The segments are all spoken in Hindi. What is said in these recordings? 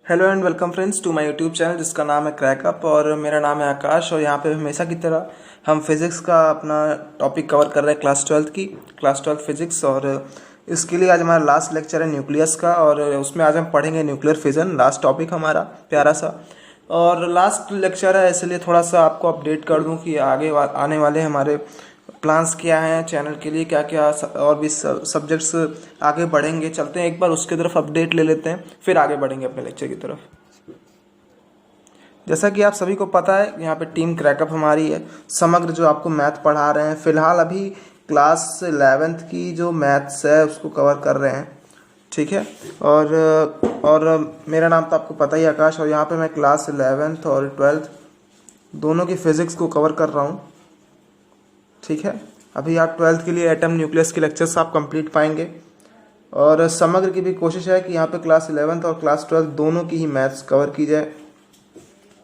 Hello and welcome friends to my YouTube channel जिसका नाम है क्रैकअप और मेरा नाम है आकाश। और यहाँ पे हमेशा की तरह हम फिज़िक्स का अपना टॉपिक कवर कर रहे हैं क्लास ट्वेल्थ फिज़िक्स। और इसके लिए आज हमारा लास्ट लेक्चर है न्यूक्लियस का और उसमें आज हम पढ़ेंगे न्यूक्लियर फिजन। लास्ट टॉपिक हमारा प्यारा सा और लास्ट लेक्चर है, इसलिए थोड़ा सा आपको अपडेट कर दूँ कि आगे आने वाले हमारे प्लान्स क्या हैं चैनल के लिए, क्या क्या और भी सब्जेक्ट्स आगे बढ़ेंगे। चलते हैं एक बार उसकी तरफ अपडेट ले लेते हैं, फिर आगे बढ़ेंगे अपने लेक्चर की तरफ। जैसा कि आप सभी को पता है, यहाँ पे टीम क्रैकअप हमारी है। समग्र जो आपको मैथ पढ़ा रहे हैं, फिलहाल अभी क्लास 11th की जो मैथ्स है उसको कवर कर रहे हैं, ठीक है। और मेरा नाम तो आपको पता ही आकाश, और यहाँ पे मैं क्लास 11th और 12th दोनों की फिज़िक्स को कवर कर रहा हूँ, ठीक है। अभी आप 12th के लिए एटम न्यूक्लियस के लेक्चर्स आप कंप्लीट पाएंगे और समग्र की भी कोशिश है कि यहाँ पे क्लास 11th और क्लास 12th दोनों की ही मैथ्स कवर की जाए,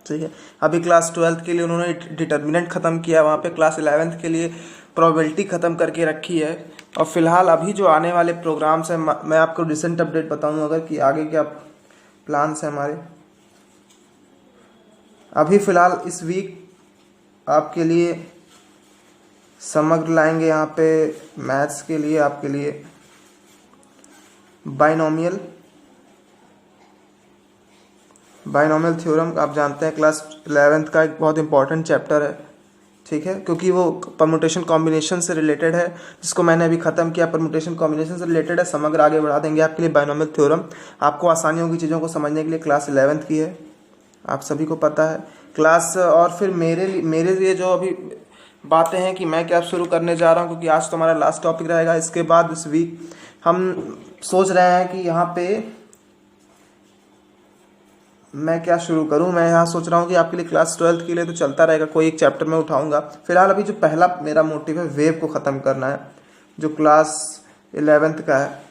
ठीक है। अभी क्लास 12th के लिए उन्होंने डिटर्मिनेंट ख़त्म किया, वहाँ पे क्लास 11th के लिए प्रोबेबिलिटी ख़त्म करके रखी है। और फिलहाल अभी जो आने वाले प्रोग्राम्स हैं, मैं आपको रिसेंट अपडेट बताऊँ अगर कि आगे क्या प्लान्स हैं हमारे। अभी फ़िलहाल इस वीक आपके लिए समग्र लाएंगे यहाँ पे मैथ्स के लिए आपके लिए बाइनोमियल थ्योरम। आप जानते हैं क्लास 11th का एक बहुत इंपॉर्टेंट चैप्टर है, ठीक है, क्योंकि वो परम्यूटेशन कॉम्बिनेशन से रिलेटेड है, जिसको मैंने अभी ख़त्म किया। परम्यूटेशन कॉम्बिनेशन से रिलेटेड है, समग्र आगे बढ़ा देंगे आपके लिए बाइनोमियल थ्योरम। आपको आसानी होगी चीज़ों को समझने के लिए। क्लास 11th की है, आप सभी को पता है क्लास। और फिर मेरे लिए जो अभी बातें हैं कि मैं क्या शुरू करने जा रहा हूँ, क्योंकि आज तो हमारा लास्ट टॉपिक रहेगा। इसके बाद इस वीक हम सोच रहे हैं कि यहाँ पे मैं क्या शुरू करूँ। मैं यहाँ सोच रहा हूँ कि आपके लिए क्लास 12th के लिए तो चलता रहेगा, कोई एक चैप्टर में उठाऊँगा। फिलहाल अभी जो पहला मेरा मोटिव है वेव को ख़त्म करना है, जो क्लास 11th का है,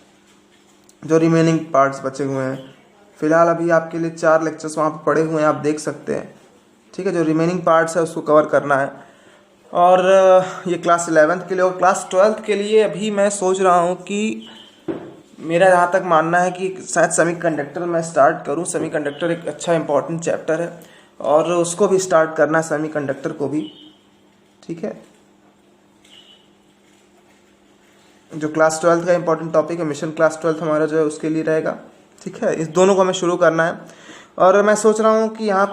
जो रिमेनिंग पार्ट्स बचे हुए हैं। फिलहाल अभी आपके लिए 4 लेक्चर्स वहाँ पर पड़े हुए हैं, आप देख सकते हैं, ठीक है। जो रिमेनिंग पार्ट्स है उसको कवर करना है। और ये क्लास 11th के लिए। और क्लास 12th के लिए अभी मैं सोच रहा हूँ कि मेरा जहाँ तक मानना है कि शायद सेमीकंडक्टर मैं स्टार्ट करूँ। सेमीकंडक्टर एक अच्छा इंपॉर्टेंट चैप्टर है और उसको भी स्टार्ट करना है, सेमीकंडक्टर को भी, ठीक है। जो क्लास 12th का इंपॉर्टेंट टॉपिक है, मिशन क्लास 12th हमारा जो है उसके लिए रहेगा, ठीक है। इस दोनों को हमें शुरू करना है। और मैं सोच रहा हूँ कि यहाँ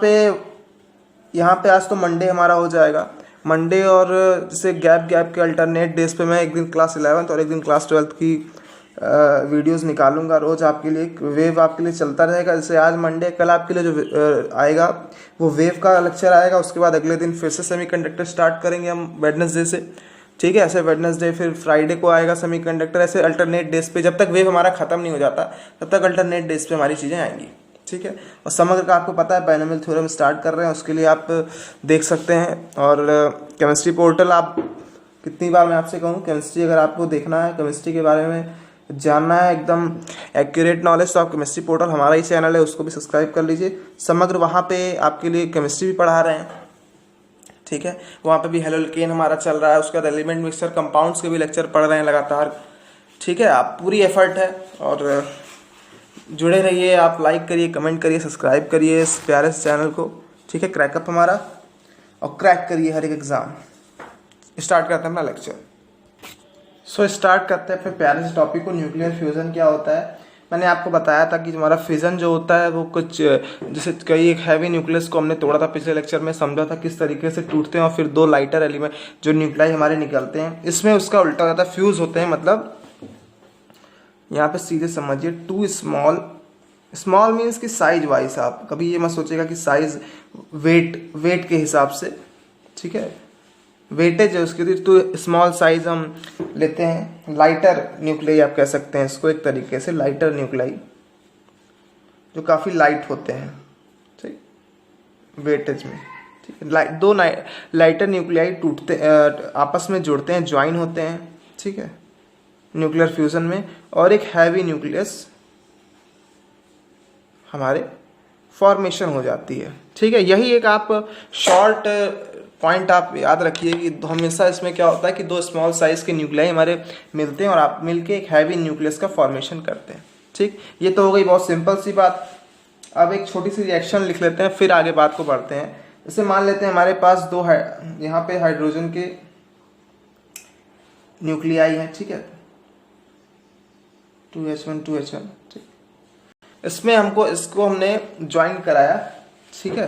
पे आज तो मंडे हमारा हो जाएगा, मंडे, और जैसे गैप के अल्टरनेट डेज पे मैं एक दिन क्लास 11th और एक दिन क्लास 12th की वीडियोस निकालूंगा रोज़ आपके लिए। वेव आपके लिए चलता रहेगा। जैसे आज मंडे, कल आपके लिए जो आएगा वो वेव का लेक्चर आएगा। उसके बाद अगले दिन फिर से सेमीकंडक्टर स्टार्ट करेंगे हम वेडनेसडे से, ठीक है। ऐसे वेडनेसडे, फिर फ्राइडे को आएगा सेमीकंडक्टर। ऐसे अल्टरनेट डेज पे, जब तक वेव हमारा ख़त्म नहीं हो जाता तब तक अल्टरनेट डेज पे हमारी चीज़ें आएंगी, ठीक है। और समग्र का आपको पता है बाइनोमियल थ्योरम स्टार्ट कर रहे हैं, उसके लिए आप देख सकते हैं। और केमिस्ट्री पोर्टल, आप कितनी बार मैं आपसे कहूँ, केमिस्ट्री अगर आपको देखना है, केमिस्ट्री के बारे में जानना है एकदम एक्यूरेट नॉलेज, तो आप केमिस्ट्री पोर्टल हमारा ही चैनल है, उसको भी सब्सक्राइब कर लीजिए। समग्र वहाँ पे आपके लिए केमिस्ट्री भी पढ़ा रहे हैं, ठीक है। वहाँ पे भी हेलोल्केन हमारा चल रहा है, उसके बाद एलिमेंट मिक्सचर कंपाउंड्स के भी लेक्चर पढ़ रहे हैं लगातार, ठीक है। आप पूरी एफर्ट है और जुड़े रहिए। आप लाइक करिए, कमेंट करिए, सब्सक्राइब करिए इस प्यारे से चैनल को, ठीक है, क्रैकअप हमारा, और क्रैक करिए हर एक एग्ज़ाम। स्टार्ट करते हैं अपना लेक्चर। स्टार्ट करते हैं अपने प्यारे से टॉपिक को, न्यूक्लियर फ्यूज़न क्या होता है। मैंने आपको बताया था कि हमारा फिजन जो होता है वो कुछ जैसे कई एक हैवी न्यूक्लियस को हमने तोड़ा था पिछले लेक्चर में, समझा था किस तरीके से टूटते हैं और फिर 2 लाइटर एलिमेंट जो न्यूक्लाई हमारे निकलते हैं। इसमें उसका उल्टा हो जाता है, फ्यूज़ होते हैं। मतलब यहाँ पे सीधे समझिए, 2 स्मॉल मीन्स कि साइज वाइज। आप कभी ये मत सोचिएगा कि साइज वेट के हिसाब से, ठीक है, वेटेज है उसकी। तो स्मॉल साइज हम लेते हैं, लाइटर न्यूक्लाई आप कह सकते हैं इसको एक तरीके से, लाइटर न्यूक्लाई जो काफ़ी लाइट होते हैं, ठीक, वेटेज में, ठीक है। 2 लाइटर न्यूक्लियाई टूटते आपस में जुड़ते हैं, ज्वाइन होते हैं, ठीक है, न्यूक्लियर फ्यूजन में। और एक हैवी न्यूक्लियस हमारे फॉर्मेशन हो जाती है, ठीक है। यही एक आप शॉर्ट पॉइंट आप याद रखिए कि हमेशा इसमें क्या होता है कि 2 स्मॉल साइज के न्यूक्लियाई हमारे मिलते हैं और आप मिलके एक हैवी न्यूक्लियस का फॉर्मेशन करते हैं, ठीक। ये तो हो गई बहुत सिंपल सी बात। अब एक छोटी सी रिएक्शन लिख लेते हैं, फिर आगे बात को बढ़ते हैं। जैसे मान लेते हैं हमारे पास दो यहाँ पे हाइड्रोजन के न्यूक्लियाई हैं, ठीक है, 2H1 2H1, ठीक। इसमें इसको हमने ज्वाइन कराया, ठीक है,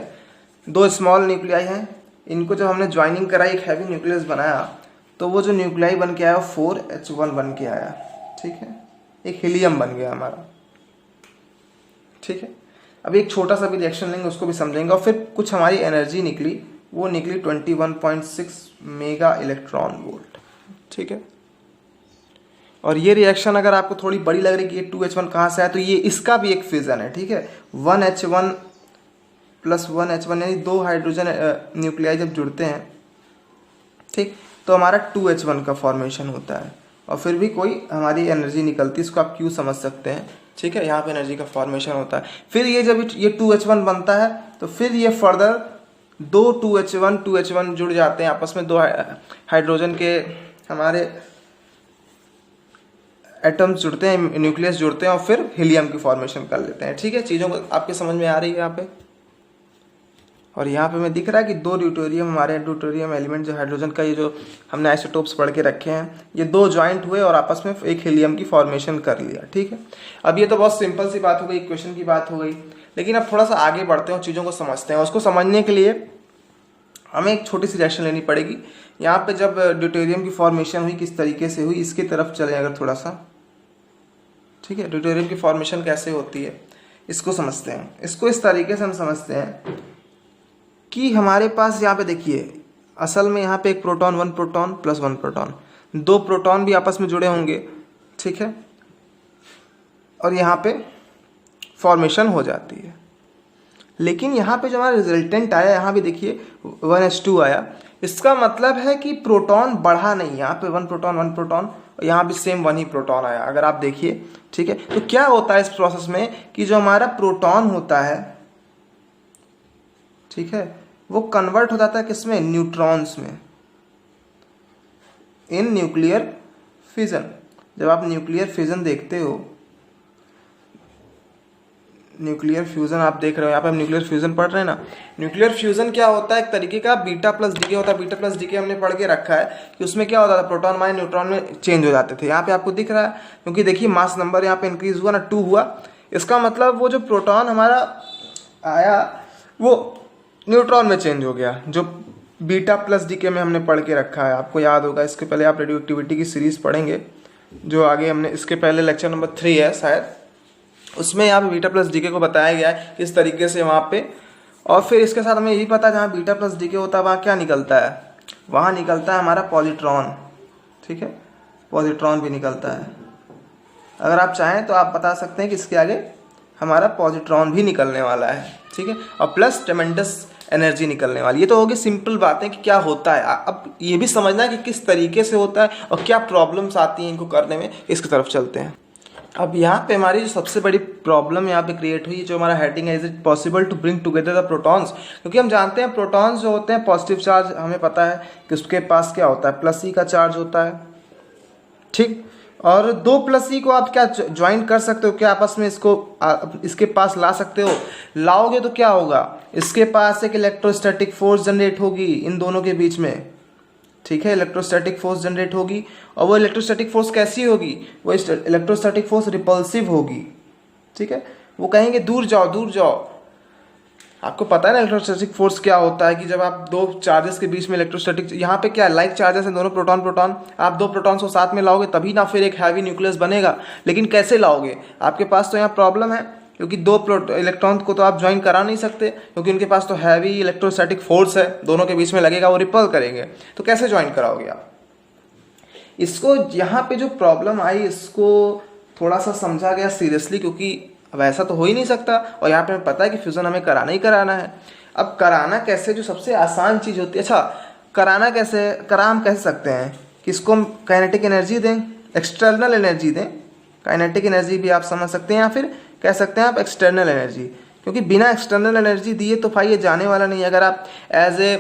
दो स्मॉल न्यूक्लियाई हैं, इनको जब हमने ज्वाइनिंग कराई, एक हैवी न्यूक्लियस बनाया, तो वो जो न्यूक्लियाई बन के आया वो 4H1 बन के आया, ठीक है, एक हीलियम बन गया हमारा, ठीक है। अब एक छोटा सा भी रिएक्शन लेंगे, उसको भी समझेंगे, और फिर कुछ हमारी एनर्जी निकली, वो निकली 21.6 मेगा इलेक्ट्रॉन वोल्ट, ठीक है। और ये रिएक्शन अगर आपको थोड़ी बड़ी लग रही है कि ये 2H1 कहाँ से आया, तो ये इसका भी एक फिजन है, ठीक है। 1H1 प्लस 1H1 यानी दो हाइड्रोजन न्यूक्लियाई जब जुड़ते हैं, ठीक, तो हमारा 2H1 का फॉर्मेशन होता है, और फिर भी कोई हमारी एनर्जी निकलती है, इसको आप क्यों समझ सकते हैं, ठीक है। यहाँ पे एनर्जी का फॉर्मेशन होता है। फिर ये जब ये 2H1 बनता है, तो फिर ये फर्दर दो 2H1 जुड़ जाते हैं आपस में, दो हाइड्रोजन के हमारे एटम्स जुड़ते हैं, न्यूक्लियस जुड़ते हैं, और फिर हीलियम की फॉर्मेशन कर लेते हैं, ठीक है। चीज़ों को आपके समझ में आ रही है यहाँ पे। और यहाँ पे मैं दिख रहा है कि दो ड्यूटेरियम, हमारे ड्यूटेरियम एलिमेंट जो हाइड्रोजन का, ये जो हमने आइसोटोप्स पढ़ के रखे हैं, ये दो ज्वाइंट हुए और आपस में एक हीलियम की फॉर्मेशन कर लिया, ठीक है। अब ये तो बहुत सिंपल सी बात हो गई, इक्वेशन की बात हो गई, लेकिन अब थोड़ा सा आगे बढ़ते हैं, चीज़ों को समझते हैं। उसको समझने के लिए हमें एक छोटी सी रिएक्शन लेनी पड़ेगी। यहाँ पे जब ड्यूटेरियम की फॉर्मेशन हुई, किस तरीके से हुई, इसकी तरफ चले अगर थोड़ा सा, ठीक है। ड्यूटेरियम की फॉर्मेशन कैसे होती है इसको समझते हैं। इसको इस तरीके से हम समझते हैं कि हमारे पास यहाँ पे देखिए, असल में यहाँ पे एक प्रोटॉन, 1 प्रोटॉन प्लस 1 प्रोटॉन, दो प्रोटॉन भी आपस में जुड़े होंगे, ठीक है, और यहाँ पे फॉर्मेशन हो जाती है। लेकिन यहाँ पे जो हमारा रिजल्टेंट आया, यहाँ भी देखिए 1H2 आया, इसका मतलब है कि प्रोटॉन बढ़ा नहीं, यहाँ पे 1 प्रोटॉन, और यहाँ भी सेम 1 ही प्रोटॉन आया, अगर आप देखिए, ठीक है। तो क्या होता है इस प्रोसेस में कि जो हमारा प्रोटॉन होता है, ठीक है, वो कन्वर्ट हो जाता है किसमें, न्यूट्रॉन्स में, इन न्यूक्लियर फिजन। जब आप न्यूक्लियर फिजन देखते हो, न्यूक्लियर फ्यूजन आप देख रहे हो, यहाँ पे हम न्यूक्लियर फ्यूजन पढ़ रहे हैं ना। न्यूक्लियर फ्यूजन क्या होता है, एक तरीके का बीटा प्लस डीके होता है। बीटा प्लस डीके हमने पढ़ के रखा है कि उसमें क्या होता था, प्रोटॉन माइनस न्यूट्रॉन में चेंज हो जाते थे। यहाँ पे आपको दिख रहा है, क्योंकि देखिए मास नंबर यहाँ पे इंक्रीज हुआ ना, 2 हुआ, इसका मतलब वो जो प्रोटॉन हमारा आया वो न्यूट्रॉन में चेंज हो गया, जो बीटा प्लस डीके में हमने पढ़ के रखा है। आपको याद होगा, इसके पहले आप रेडियो एक्टिविटी की सीरीज पढ़ेंगे, जो आगे हमने इसके पहले लेक्चर नंबर 3 है शायद, उसमें यहाँ पे बीटा प्लस डीके को बताया गया है किस तरीके से वहाँ पे। और फिर इसके साथ हमें यही पता है, जहाँ बीटा प्लस डीके होता है वहाँ क्या निकलता है, वहाँ निकलता है हमारा पॉजिट्रॉन, ठीक है, पॉजिट्रॉन भी निकलता है। अगर आप चाहें तो आप बता सकते हैं कि इसके आगे हमारा पॉजिट्रॉन भी निकलने वाला है, ठीक है, और प्लस ट्रेमेंडस एनर्जी निकलने वाली। ये तो होगी सिंपल बातें कि क्या होता है। अब ये भी समझना है कि किस तरीके से होता है और क्या प्रॉब्लम्स आती हैं इनको करने में, इसकी तरफ चलते हैं। अब यहाँ पे हमारी जो सबसे बड़ी प्रॉब्लम यहाँ पे क्रिएट हुई, जो हमारा हेडिंग है, is it possible to bring together the protons. क्योंकि हम जानते हैं प्रोटॉन्स जो होते हैं पॉजिटिव चार्ज, हमें पता है कि उसके पास क्या होता है, प्लस ई का चार्ज होता है, ठीक। और दो प्लस ई को आप क्या ज्वाइन कर सकते हो, क्या आपस में इसको इसके पास ला सकते हो, लाओगे तो क्या होगा, इसके पास एक इलेक्ट्रोस्टैटिक फोर्स जनरेट होगी इन दोनों के बीच में, ठीक है, इलेक्ट्रोस्टैटिक फोर्स जनरेट होगी। और वो इलेक्ट्रोस्टैटिक फोर्स कैसी होगी, वो इलेक्ट्रोस्टैटिक फोर्स रिपल्सिव होगी, ठीक है। वो कहेंगे दूर जाओ दूर जाओ। आपको पता है ना इलेक्ट्रोस्टैटिक फोर्स क्या होता है, कि जब आप दो चार्जेस के बीच में इलेक्ट्रोस्टैटिक, यहाँ पे क्या लाइक चार्जेस हैं दोनों, प्रोटॉन प्रोटॉन, आप दो प्रोटॉन्स को साथ में लाओगे तभी ना फिर एक हैवी न्यूक्लियस बनेगा। लेकिन कैसे लाओगे, आपके पास तो यहाँ प्रॉब्लम है, क्योंकि दो इलेक्ट्रॉन को तो आप ज्वाइन करा नहीं सकते, क्योंकि उनके पास तो हैवी इलेक्ट्रोस्टैटिक फोर्स है, दोनों के बीच में लगेगा, वो रिपल करेंगे। तो कैसे ज्वाइन कराओगे आप इसको। यहाँ पे जो प्रॉब्लम आई, इसको थोड़ा सा समझा गया सीरियसली, क्योंकि अब ऐसा तो हो ही नहीं सकता। और यहाँ पे हमें पता है कि फ्यूज़न हमें कराना ही कराना है। अब कराना कैसे, जो सबसे आसान चीज़ होती है, अच्छा कराना कैसे, हम कह सकते हैं कि इसको हम काइनेटिक एनर्जी दें, एक्सटर्नल एनर्जी दें। काइनेटिक एनर्जी भी आप समझ सकते हैं, या फिर कह सकते हैं आप एक्सटर्नल एनर्जी, क्योंकि बिना एक्सटर्नल एनर्जी दिए तो भाई ये जाने वाला नहीं है। अगर आप एज ए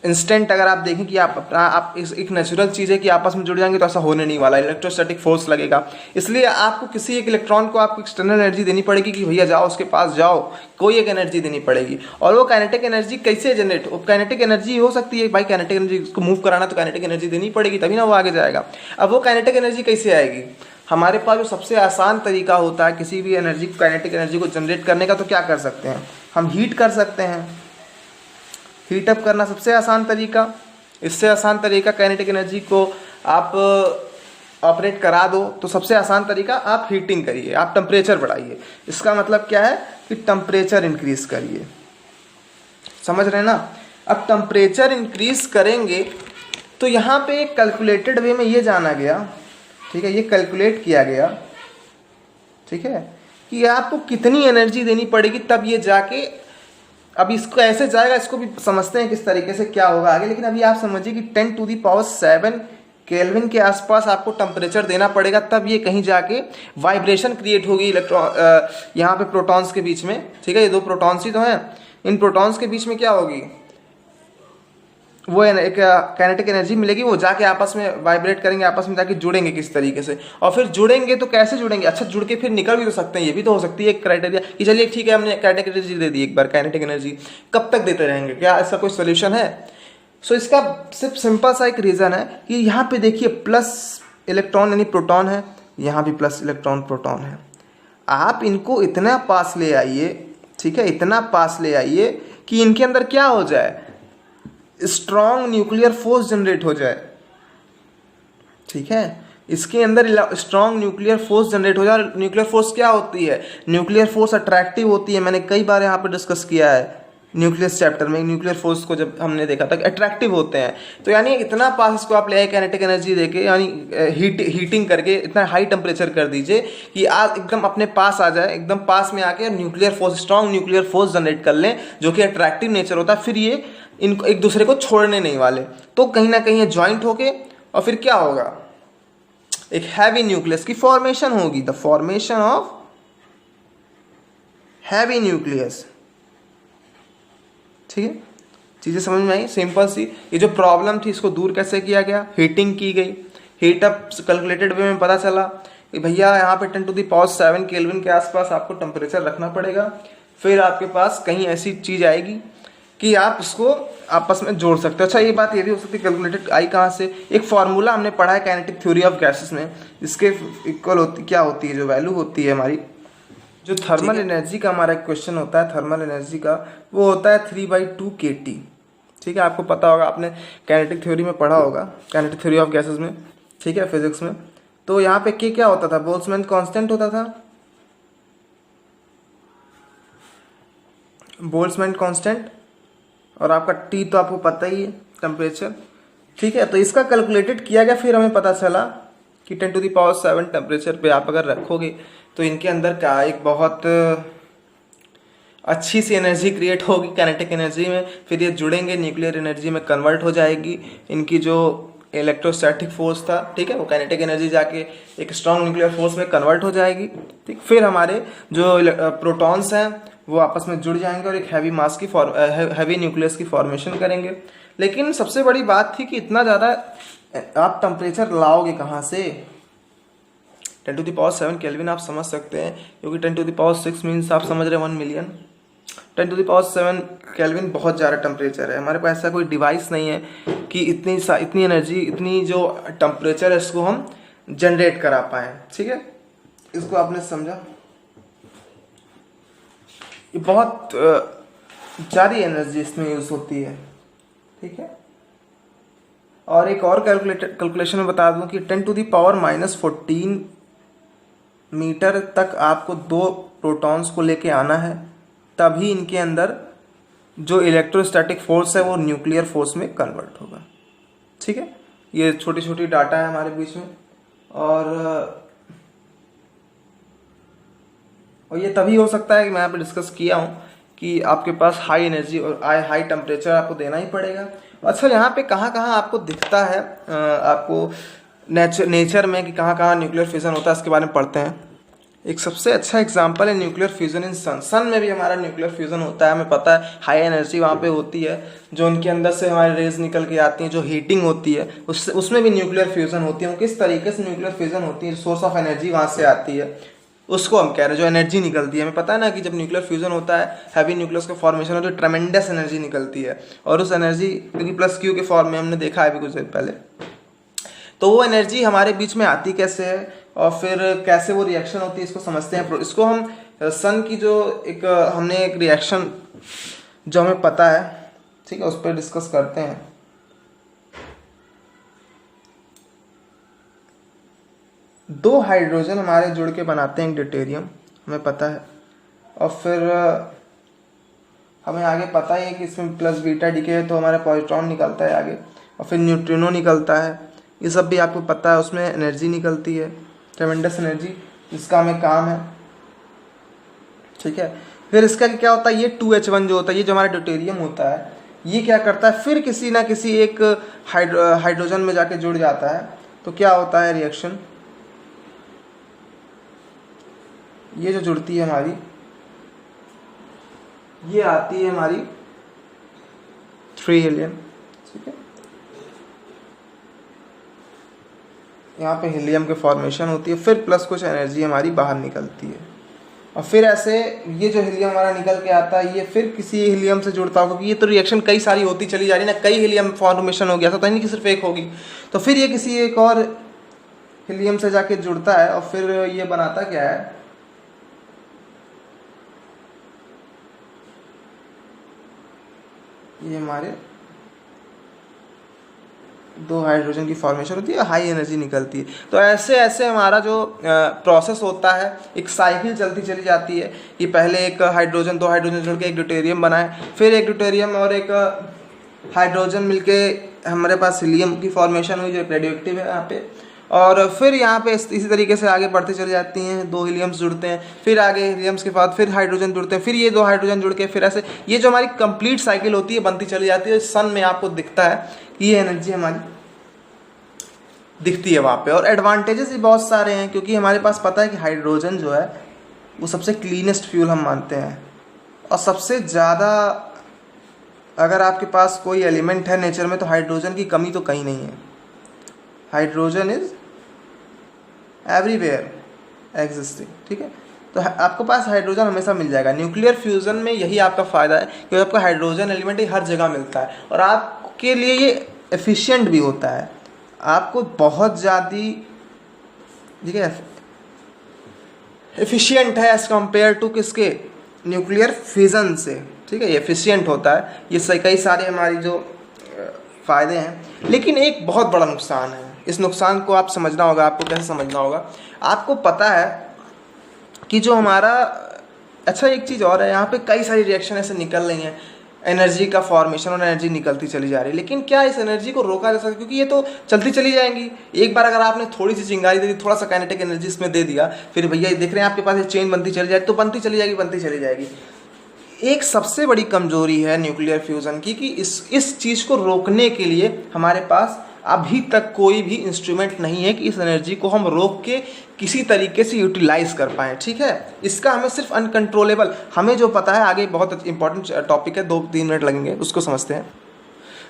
इंस्टेंट अगर आप देखें कि आप एक नेचुरल चीज़ है कि आपस में जुड़ जाएंगे, तो ऐसा होने नहीं वाला, इलेक्ट्रोस्टैटिक फोर्स लगेगा। इसलिए आपको किसी एक इलेक्ट्रॉन को आपको एक्सटर्नल एनर्जी देनी पड़ेगी कि भैया जाओ उसके पास जाओ, कोई एक एनर्जी देनी पड़ेगी। और वो काइनेटिक एनर्जी कैसे जनरेट, काइनेटिक एनर्जी हो सकती है भाई, काइनेटिक एनर्जी को मूव कराना तो काइनेटिक एनर्जी देनी पड़ेगी, तभी ना वो आगे जाएगा। अब वो काइनेटिक एनर्जी कैसे आएगी? हमारे पास जो सबसे आसान तरीका होता है किसी भी एनर्जी काइनेटिक एनर्जी को जनरेट करने का, तो क्या कर सकते हैं हम? हीट कर सकते हैं। हीट अप करना सबसे आसान तरीका। इससे आसान तरीका काइनेटिक एनर्जी को आप ऑपरेट करा दो, तो सबसे आसान तरीका आप हीटिंग करिए, आप टेम्परेचर बढ़ाइए। इसका मतलब क्या है कि टेम्परेचर इंक्रीज करिए, समझ रहे हैं ना? अब टेम्परेचर इंक्रीज करेंगे तो यहाँ पे एक कैलकुलेटेड वे में ये जाना गया, ठीक है, ये कैलकुलेट किया गया, ठीक है, कि आपको कितनी एनर्जी देनी पड़ेगी तब ये जाके, अब इसको ऐसे जाएगा, इसको भी समझते हैं किस तरीके से क्या होगा आगे। लेकिन अभी आप समझिए कि 10⁻⁷ केल्विन के आसपास आपको टेम्परेचर देना पड़ेगा, तब ये कहीं जाके वाइब्रेशन क्रिएट होगी यहाँ पे प्रोटॉन्स के बीच में, ठीक है, ये दो प्रोटॉन्स ही तो हैं, इन प्रोटॉन्स के बीच में क्या होगी, वो एक काइनेटिक एनर्जी मिलेगी, वो जाके आपस में वाइब्रेट करेंगे, आपस में जाके जुड़ेंगे किस तरीके से। और फिर जुड़ेंगे तो कैसे जुड़ेंगे? अच्छा, जुड़ के फिर निकल भी तो सकते हैं, ये भी तो हो सकती है एक क्राइटेरिया कि चलिए ठीक है हमने काइनेटिक एनर्जी दे दी एक बार, काइनेटिक एनर्जी कब तक देते रहेंगे, क्या इसका कोई सोल्यूशन है? सो इसका सिर्फ सिंपल सा एक रीज़न है कि यहाँ पे देखिए प्लस इलेक्ट्रॉन यानी प्रोटॉन है, यहाँ भी प्लस इलेक्ट्रॉन प्रोटॉन है। आप इनको इतना पास ले आइए, ठीक है, इतना पास ले आइए कि इनके अंदर क्या हो जाए, स्ट्रॉन्ग न्यूक्लियर फोर्स जनरेट हो जाए, ठीक है, इसके अंदर स्ट्रॉन्ग न्यूक्लियर फोर्स जनरेट हो जाए। न्यूक्लियर फोर्स क्या होती है? न्यूक्लियर फोर्स अट्रैक्टिव होती है, मैंने कई बार यहाँ पे डिस्कस किया है न्यूक्लियस चैप्टर में। न्यूक्लियर फोर्स को जब हमने देखा था अट्रैक्टिव होते हैं, तो यानी इतना पास इसको आप ले आए काइनेटिक एनर्जी देके, यानी हीटिंग करके इतना हाई टेम्परेचर कर दीजिए कि आप एकदम अपने पास आ जाए, एकदम पास में आके nuclear force, strong nuclear force generate कर लें, जो कि अट्रैक्टिव नेचर होता है। फिर ये इनको एक दूसरे को छोड़ने नहीं वाले, तो कहीं ना कहीं ये ज्वाइंट होके, और फिर क्या होगा, एक हैवी न्यूक्लियस की फॉर्मेशन होगी, the formation of heavy nucleus, ठीक है। चीज़ें समझ में आई, सिंपल सी। ये जो प्रॉब्लम थी इसको दूर कैसे किया गया, हीटिंग की गई। हीट अप कैलकुलेटेड वे में पता चला कि भैया यहाँ पे 10⁻⁷ केल्विन के आसपास आपको टेम्परेचर रखना पड़ेगा। फिर आपके पास कहीं ऐसी चीज़ आएगी कि आप इसको आपस में जोड़ सकते हो। अच्छा, ये बात ये भी हो सकती है कैलकुलेटेड आई कहाँ से, एक फार्मूला हमने पढ़ा है काइनेटिक थ्योरी ऑफ गैसेस में, इसके इक्वल होती क्या होती है, जो वैल्यू होती है हमारी, जो थर्मल एनर्जी का हमारा एक क्वेश्चन होता है, थर्मल एनर्जी का, वो होता है 3/2 kT, ठीक है। आपको पता होगा, आपने काइनेटिक थ्योरी में पढ़ा होगा, काइनेटिक थ्योरी ऑफ गैसेस में, ठीक है, फिजिक्स में। तो यहाँ पे के क्या होता था, बोल्ट्जमैन कांस्टेंट होता था, बोल्ट्जमैन कांस्टेंट, और आपका टी तो आपको पता ही है, टेम्परेचर, ठीक है। तो इसका कैलकुलेटेड किया गया, फिर हमें पता चला कि 10⁻⁷ टेम्परेचर पे आप अगर रखोगे तो इनके अंदर का एक बहुत अच्छी सी एनर्जी क्रिएट होगी काइनेटिक एनर्जी में। फिर ये जुड़ेंगे, न्यूक्लियर एनर्जी में कन्वर्ट हो जाएगी, इनकी जो इलेक्ट्रोस्टैटिक फोर्स था, ठीक है, वो काइनेटिक एनर्जी जाके एक स्ट्रॉन्ग न्यूक्लियर फोर्स में कन्वर्ट हो जाएगी, ठीक। फिर हमारे जो प्रोटॉन्स हैं वो आपस में जुड़ जाएंगे और एक हैवी मास की हैवी न्यूक्लियस की फॉर्मेशन करेंगे। लेकिन सबसे बड़ी बात थी कि इतना ज़्यादा आप टेम्परेचर लाओगे कहाँ से? 10⁻⁷ केल्विन आप समझ सकते हैं, क्योंकि 10⁻⁶ मीन्स आप समझ रहे हैं 1 मिलियन। 10⁻⁷ केल्विन बहुत ज़्यादा टेम्परेचर है। हमारे पास ऐसा कोई डिवाइस नहीं है कि इतनी एनर्जी, इतनी जो टेम्परेचर है इसको हम जनरेट करा पाएँ, ठीक है। इसको आपने समझा, ये बहुत ज़्यादा एनर्जी इसमें यूज़ होती है, ठीक है। और एक और कैलकुलेशन में बता दूं कि 10⁻⁻14 मीटर तक आपको 2 प्रोटॉन्स को लेके आना है, तभी इनके अंदर जो इलेक्ट्रोस्टैटिक फोर्स है वो न्यूक्लियर फोर्स में कन्वर्ट होगा, ठीक है। ये छोटी छोटी डाटा है हमारे बीच में, और ये तभी हो सकता है कि मैं यहाँ पे डिस्कस किया हूँ कि आपके पास हाई एनर्जी और हाई टेम्परेचर आपको देना ही पड़ेगा। अच्छा, यहाँ पे कहाँ कहाँ आपको दिखता है, आपको नेचर में कि कहाँ कहाँ न्यूक्लियर फिजन होता है, इसके बारे में पढ़ते हैं। एक सबसे अच्छा एग्जांपल है न्यूक्लियर फ्यूजन इन सन। सन में भी हमारा न्यूक्लियर फ्यूजन होता है, हमें पता है हाई एनर्जी वहाँ पे होती है, जो उनके अंदर से हमारी रेज निकल के आती हैं, जो हीटिंग होती है उसमें भी न्यूक्लियर फ्यूजन होती है। वो किस तरीके से न्यूक्लियर फ्यूजन होती है, सोर्स ऑफ एनर्जी वहाँ से आती है, उसको हम कह रहे हैं जो एनर्जी निकलती है। हमें पता है ना कि जब न्यूक्लियर फ्यूजन होता है, हैवी न्यूक्लियस का फॉर्मेशन होता है, ट्रेमेंडस एनर्जी निकलती है, और उस एनर्जी क्योंकि प्लस क्यू के फॉर्म में हमने देखा है अभी कुछ देर पहले, तो वो एनर्जी हमारे बीच में आती कैसे है और फिर कैसे वो रिएक्शन होती है, इसको समझते हैं। इसको हम सन की जो एक हमने एक रिएक्शन जो हमें पता है, ठीक है, उस पर डिस्कस करते हैं। दो हाइड्रोजन हमारे जुड़ के बनाते हैं एक ड्यूटेरियम, हमें पता है, और फिर हमें आगे पता ही है कि इसमें प्लस बीटा डीके है तो हमारा पॉजिट्रॉन निकलता है आगे, और फिर न्यूट्रिनो निकलता है, ये सब भी आपको पता है। उसमें एनर्जी निकलती है, ट्रेमेंडस एनर्जी, जिसका हमें काम है, ठीक है। फिर इसका क्या होता है, ये 2H1 जो होता है, ये जो हमारा ड्यूटेरियम होता है, ये क्या करता है, फिर किसी ना किसी एक हाइड्रोजन में जाके जुड़ जाता है, तो क्या होता है रिएक्शन, ये जो जुड़ती है हमारी, ये आती है हमारी 3 हीलियम, ठीक है। यहाँ पे हीलियम के फॉर्मेशन होती है, फिर प्लस कुछ एनर्जी हमारी बाहर निकलती है, और फिर ऐसे ये जो हीलियम हमारा निकल के आता है, ये फिर किसी हीलियम से जुड़ता होगा, क्योंकि ये तो रिएक्शन कई सारी होती चली जा रही है ना, कई हीलियम फॉर्मेशन हो गया था, तो नहीं कि सिर्फ एक होगी, तो फिर ये किसी एक और हीलियम से जाके जुड़ता है, और फिर ये बनाता क्या है, ये हमारे 2 हाइड्रोजन की फॉर्मेशन होती है, हाई एनर्जी निकलती है। तो ऐसे ऐसे हमारा जो प्रोसेस होता है, एक साइकिल चलती चली जाती है कि पहले एक हाइड्रोजन 2 हाइड्रोजन जुड़ के एक ड्यूटेरियम बनाए, फिर एक ड्यूटेरियम और एक हाइड्रोजन मिलके हमारे पास हीलियम की फॉर्मेशन हुई जो रेडियोएक्टिव है यहाँ पे, और फिर यहाँ पे इसी तरीके से आगे बढ़ती चली जाती हैं, 2 हीलियम्स जुड़ते हैं, फिर आगे हीलियम्स के बाद फिर हाइड्रोजन जुड़ते हैं, फिर ये 2 हाइड्रोजन जुड़ के फिर ऐसे ये जो हमारी कंप्लीट साइकिल होती है बनती चली जाती है। सन में आपको दिखता है कि ये एनर्जी हमारी दिखती है वहाँ पे, और एडवांटेजेस भी बहुत सारे हैं, क्योंकि हमारे पास पता है कि हाइड्रोजन जो है वो सबसे क्लीनेस्ट फ्यूल हम मानते हैं, और सबसे ज़्यादा अगर आपके पास कोई एलिमेंट है नेचर में तो हाइड्रोजन की कमी तो कहीं नहीं है। हाइड्रोजन इज एवरीवेयर एग्जिस्टिंग, ठीक है। तो आपके पास हाइड्रोजन हमेशा मिल जाएगा। न्यूक्लियर फ्यूजन में यही आपका फ़ायदा है कि आपका हाइड्रोजन एलिमेंट ही हर जगह मिलता है, और आपके लिए ये एफिशिएंट भी होता है, आपको बहुत ज़्यादा, ठीक है, एफिशिएंट है एज़ कम्पेयर टू किसके, न्यूक्लियर फिजन से, ठीक है, ये एफिशिएंट होता है। ये कई सारे हमारी जो फ़ायदे हैं, लेकिन एक बहुत बड़ा नुकसान है। इस नुकसान को आप समझना होगा, आपको कैसे समझना होगा, आपको पता है कि जो हमारा, अच्छा एक चीज़ और है, यहाँ पे कई सारी रिएक्शन ऐसे निकल रही हैं, एनर्जी का फॉर्मेशन और एनर्जी निकलती चली जा रही है, लेकिन क्या इस एनर्जी को रोका जा सकता है, क्योंकि ये तो चलती चली जाएंगी। एक बार अगर आपने थोड़ी सी चिंगारी दे दी, थोड़ा सा काइनेटिक एनर्जी इसमें दे दिया, फिर भैया ये देख रहे हैं आपके पास ये चेन बनती चली जाएगी, तो बनती चली जाएगी, बनती चली जाएगी। एक सबसे बड़ी कमजोरी है न्यूक्लियर फ्यूजन की कि इस चीज़ को रोकने के लिए हमारे पास अभी तक कोई भी इंस्ट्रूमेंट नहीं है कि इस एनर्जी को हम रोक के किसी तरीके से यूटिलाइज कर पाएँ, ठीक है। इसका हमें सिर्फ अनकंट्रोलेबल, हमें जो पता है, आगे बहुत इंपॉर्टेंट टॉपिक है, 2-3 मिनट लगेंगे, उसको समझते हैं।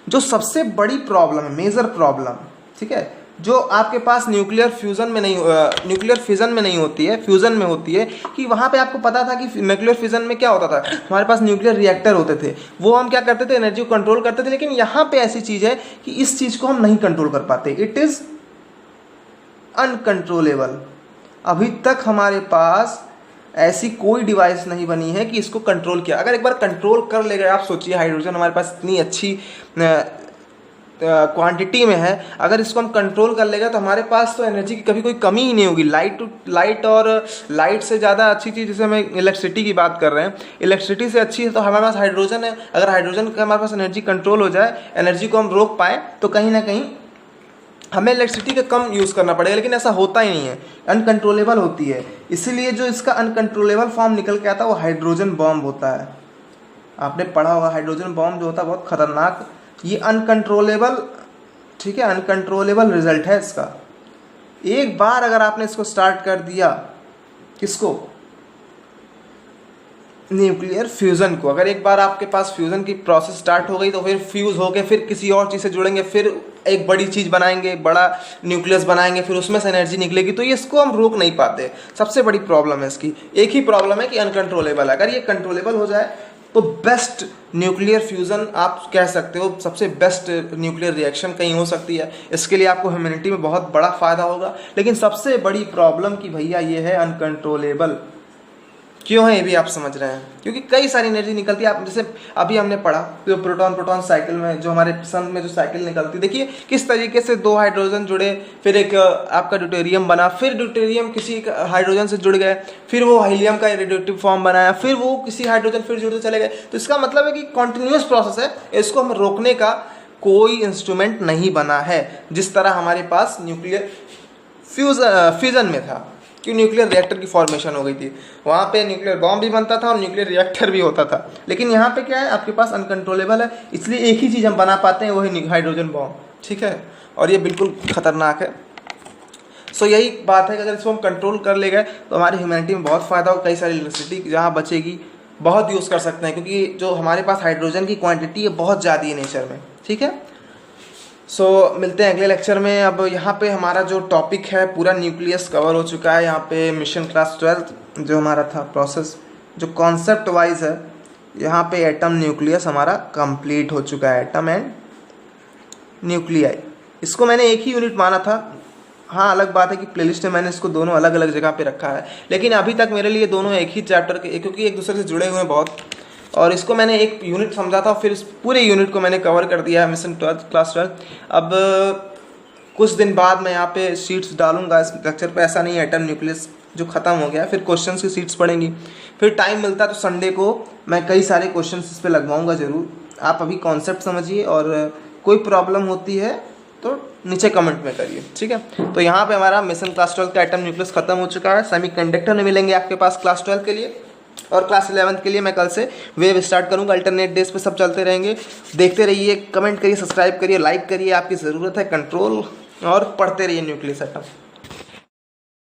जो सबसे बड़ी प्रॉब्लम है, मेजर प्रॉब्लम, ठीक है, जो आपके पास न्यूक्लियर फ्यूजन में नहीं होती है, फ्यूजन में होती है, कि वहाँ पे आपको पता था कि न्यूक्लियर फ्यूजन में क्या होता था, हमारे पास न्यूक्लियर रिएक्टर होते थे, वो हम क्या करते थे, एनर्जी को कंट्रोल करते थे। लेकिन यहाँ पे ऐसी चीज़ है कि इस चीज़ को हम नहीं कंट्रोल कर पाते, इट इज़ अनकंट्रोलेबल। अभी तक हमारे पास ऐसी कोई डिवाइस नहीं बनी है कि इसको कंट्रोल किया। अगर एक बार कंट्रोल कर ले गए, आप सोचिए हाइड्रोजन हमारे पास इतनी अच्छी क्वांटिटी में है, अगर इसको हम कंट्रोल कर लेगा तो हमारे पास तो एनर्जी की कभी कोई कमी ही नहीं होगी। लाइट से ज़्यादा अच्छी चीज़, जैसे हम इलेक्ट्रिसिटी की बात कर रहे हैं, इलेक्ट्रिसिटी से अच्छी है तो हमारे पास हाइड्रोजन है। अगर हाइड्रोजन का हमारे पास एनर्जी कंट्रोल हो जाए, एनर्जी को हम रोक पाएँ, तो कहीं ना कहीं हमें इलेक्ट्रिसिटी का कम यूज़ करना पड़ेगा, लेकिन ऐसा होता ही नहीं है, अनकंट्रोलेबल होती है। इसीलिए जो इसका अनकंट्रोलेबल फॉर्म निकल के आता है वो हाइड्रोजन बॉम्ब होता है। आपने पढ़ा होगा हाइड्रोजन बॉम्ब जो होता है बहुत खतरनाक, ये अनकंट्रोलेबल, ठीक है, अनकंट्रोलेबल रिजल्ट है इसका। एक बार अगर आपने इसको स्टार्ट कर दिया, किसको? न्यूक्लियर फ्यूज़न को। अगर एक बार आपके पास फ्यूज़न की प्रोसेस स्टार्ट हो गई तो फिर फ्यूज़ होके फिर किसी और चीज़ से जुड़ेंगे, फिर एक बड़ी चीज़ बनाएंगे, बड़ा न्यूक्लियस बनाएंगे, फिर उसमें से एनर्जी निकलेगी। तो ये इसको हम रोक नहीं पाते। सबसे बड़ी प्रॉब्लम है इसकी, एक ही प्रॉब्लम है कि अनकंट्रोलेबल है। अगर ये कंट्रोलेबल हो जाए तो बेस्ट न्यूक्लियर फ्यूज़न आप कह सकते हो, सबसे बेस्ट न्यूक्लियर रिएक्शन कहीं हो सकती है। इसके लिए आपको ह्यूमैनिटी में बहुत बड़ा फ़ायदा होगा। लेकिन सबसे बड़ी प्रॉब्लम कि भैया ये है अनकंट्रोलेबल। क्यों है ये भी आप समझ रहे हैं? क्योंकि कई सारी एनर्जी निकलती है। आप जैसे अभी हमने पढ़ा जो प्रोटॉन प्रोटॉन साइकिल में, जो हमारे सन में जो साइकिल निकलती है, देखिए किस तरीके से दो हाइड्रोजन जुड़े, फिर एक आपका ड्यूटेरियम बना, फिर ड्यूटेरियम किसी हाइड्रोजन से जुड़ गए, फिर वो हीलियम का रेडियोएक्टिव फॉर्म बनाया, फिर वो किसी हाइड्रोजन फिर जुड़ते चले गए। तो इसका मतलब है कि कॉन्टिन्यूस प्रोसेस है, इसको हम रोकने का कोई इंस्ट्रूमेंट नहीं बना है। जिस तरह हमारे पास न्यूक्लियर फ्यूजन में था कि न्यूक्लियर रिएक्टर की फॉर्मेशन हो गई थी, वहाँ पे न्यूक्लियर बॉम्ब भी बनता था और न्यूक्लियर रिएक्टर भी होता था। लेकिन यहाँ पे क्या है, आपके पास अनकंट्रोलेबल है, इसलिए एक ही चीज़ हम बना पाते हैं, वही हाइड्रोजन बॉम्ब। ठीक है, और ये बिल्कुल ख़तरनाक है। सो यही बात है कि अगर इसको हम कंट्रोल कर ले गए तो हमारी ह्यूमैनिटी में बहुत फ़ायदा हो। कई सारी इलेक्ट्रिसिटी जहाँ बचेगी, बहुत यूज़ कर सकते हैं, क्योंकि जो हमारे पास हाइड्रोजन की क्वान्टिटी है बहुत ज़्यादा है नेचर में। ठीक है, सो मिलते हैं अगले लेक्चर में। अब यहाँ पे हमारा जो टॉपिक है पूरा न्यूक्लियस कवर हो चुका है। यहाँ पे मिशन क्लास 12 जो हमारा था प्रोसेस, जो कॉन्सेप्ट वाइज है, यहाँ पे एटम न्यूक्लियस हमारा कंप्लीट हो चुका है। एटम एंड न्यूक्लियाई, इसको मैंने एक ही यूनिट माना था। हाँ, अलग बात है कि प्लेलिस्ट में मैंने इसको दोनों अलग अलग जगह पे रखा है, लेकिन अभी तक मेरे लिए दोनों एक ही चैप्टर के, क्योंकि एक दूसरे से जुड़े हुए हैं बहुत, और इसको मैंने एक यूनिट समझा था, फिर इस पूरे यूनिट को मैंने कवर कर दिया है मिशन क्लास 12। अब कुछ दिन बाद मैं यहाँ पे शीट्स डालूंगा इस लेक्चर पे। ऐसा नहीं है एटम न्यूक्लियस जो ख़त्म हो गया, फिर क्वेश्चंस की शीट्स पढ़ेंगी। फिर टाइम मिलता है तो संडे को मैं कई सारे क्वेश्चंस इस पर लगवाऊंगा ज़रूर। आप अभी कॉन्सेप्ट समझिए, और कोई प्रॉब्लम होती है तो नीचे कमेंट में करिए। ठीक है, तो यहाँ पे हमारा मिशन क्लास 12 का एटम न्यूक्लियस खत्म हो चुका है। सेमीकंडक्टर में मिलेंगे आपके पास क्लास 12 के लिए, और क्लास 11 के लिए मैं कल से वेव स्टार्ट करूंगा। अल्टरनेट डेज पे सब चलते रहेंगे। देखते रहिए, कमेंट करिए, सब्सक्राइब करिए, लाइक करिए। आपकी ज़रूरत है कंट्रोल, और पढ़ते रहिए न्यूक्लियस एटम।